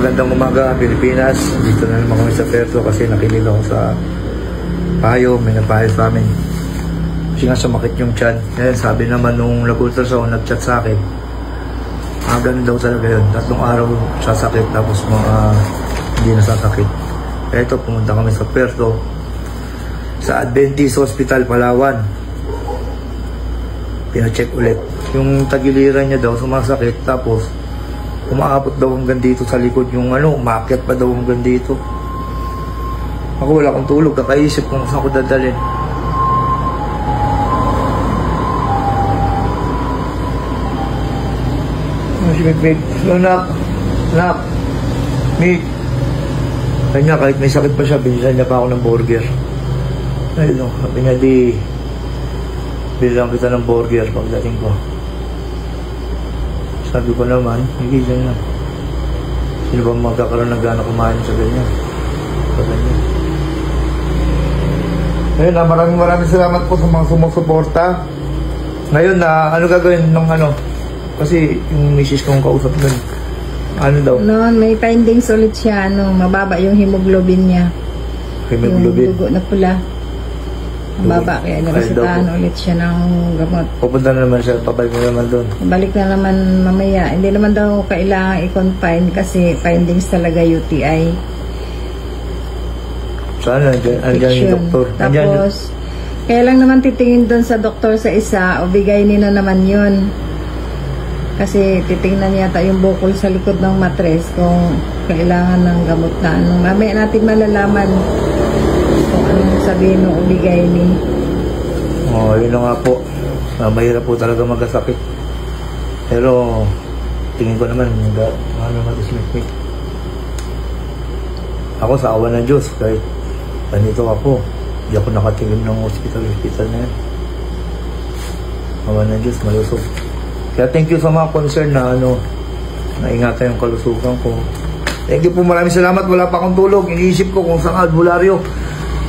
Magandang umaga, Pilipinas. Dito na naman kami sa Puerto kasi nakilala ko sa payo. May nagpayo sa amin kasi nga sumakit yung tiyan. Ngayon sabi naman nung nag-ultrasound, nag-chat sa akin, ganun daw talaga yun. 3 araw sasakit tapos mga hindi na sasakit. Kaya ito, pumunta kami sa Puerto, sa Adventist Hospital, Palawan. Pina-check ulit yung tagiliran niya daw, sumasakit. Tapos umaabot daw hanggang dito sa likod yung umakyat pa daw hanggang dito. Ako wala akong tulog, kakaisip kung saan ko dadalhin. Si Mig, nak, Mig. Kanya kahit may sakit pa siya, binilan niya pa ako ng burger. Ayun, sabi niya bilang kita ng burger pagdating ko. Sabi ko naman, hindi dyan na. Sino ba magkakaroon ng gana kumain sa ganyan? Sa ganyan. Ayun na, maraming salamat po sa mga sumusuporta. Ngayon na, ano gagawin ng kasi yung misis kong kausap nun, daw? Noon, may findings ulit siya, mababa yung hemoglobin niya. Hemoglobin? Yung dugo na pula. Mababa, kaya naresetahan ulit siya ng gamot. Pupunta na naman siya, babalik na naman doon. Balik na naman mamaya. Hindi naman daw kailangan i-confine kasi findings talaga UTI. Sana, andyan yung doktor. Tapos, kaya lang naman titingin doon sa doktor sa isa, o bigay nila naman yun. Kasi titingnan yata yung bukol sa likod ng matres kung kailangan ng gamot na mamaya natin malalaman kung anong sabihin ng ubigay ni. Yun na nga po. Mahirap po talaga magkasakit. Pero tingin ko naman matismit. Ako sa awa ng Diyos, kahit ganito ako, hindi ako nakatingin ng hospital na yan. Awa ng Diyos, malusog. Kaya thank you sa mga concern na naingatan yung kalusugan ko. Thank you po, maraming salamat. Wala pa akong tulog. Iniisip ko kung saan albularyo.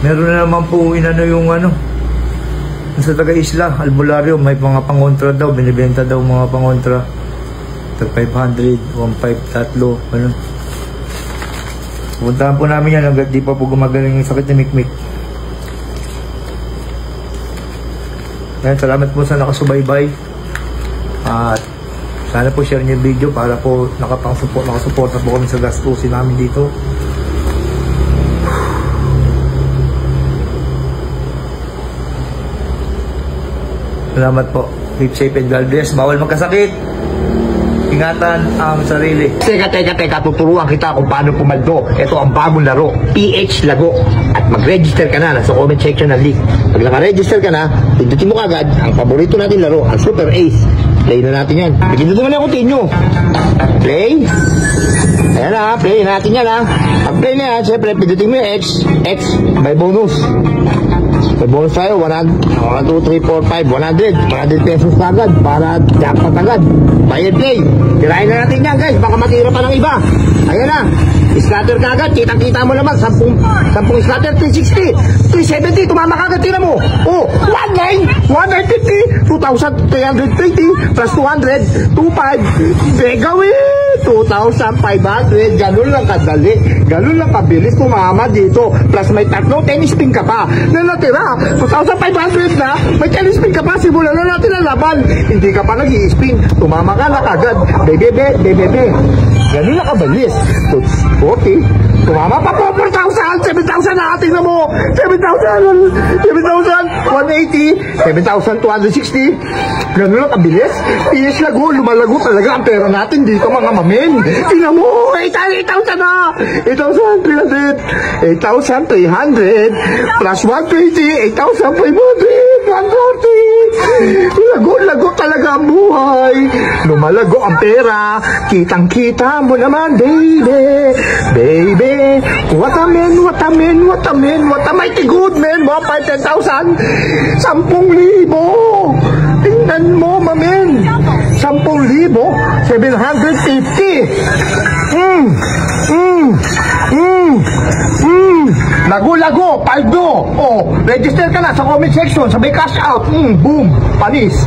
Meron na naman po yung sa taga-isla, albularyo. May mga pangontra daw. Binibenta daw mga pangontra. Tag 500, 1.5, tatlo. Puntahan po namin yan hanggat di pa po gumagaling yung sakit ni Mikmik. Ngayon, salamat po sa nakasubaybay. At sana po share niyo yung video para po nakasuporta po kami sa gastusin namin dito. Salamat po. Keep safe and God bless. Bawal magkasakit. Ingatan ang sarili. Teka, tuturuan kita kung paano pumaldo. Ito ang bagong laro, PH Lago. At mag-register ka na sa comment section ng link. Pag naka-register ka na, pindutin mo kagad ang paborito natin laro, ang Super Ace. Play na natin yan. Pindutin mo na yung continue. Play. Ayan na, play natin yan ha. Pag play na yan, siyempre, pindutin mo yung X, may bonus. May bonus tayo, 1, 2, 3, 4, 5, 100 pesos agad para jackpot agad. Bayad play. Tirahin na natin yan guys, baka matira pa ng iba. Ayan na, scatter ka agad, kitang-kita mo naman, 10 scatter, 360, 370, tumama ka agad, tira mo. 19, 150, 2,320, plus 200, 25, gagawin. 2,500, ganun lang kadali, ganun lang kabilis tumama dito, plus may tatlo, 10 spin ka pa na natira, 2,500 na, may 10 spin ka pa, simulan na natin ang laban, hindi ka pa nag-i-spin, tumama ka na kagad, bebe, ganun lang kabilis, 40, tumama pa po, 4,000, 7,000 na, tingnan mo, 7,000, 180, 7,260, ganun lang kabilis, PH Lago, lumalago talaga ang pera natin dito mga mami. Tingnan mo, 8,000 na, 8,300, 8,300, plus 120, 8,500, 140. Lago talaga ang buhay. Lumalago ang pera. Kitang-kita mo naman, baby. What a mighty good man. 10,000, 10,000. Tingnan mo, mamen. 10,000, 750. Lago, paldo. Register ka na sa comment section, sabay cash out. Boom, panis.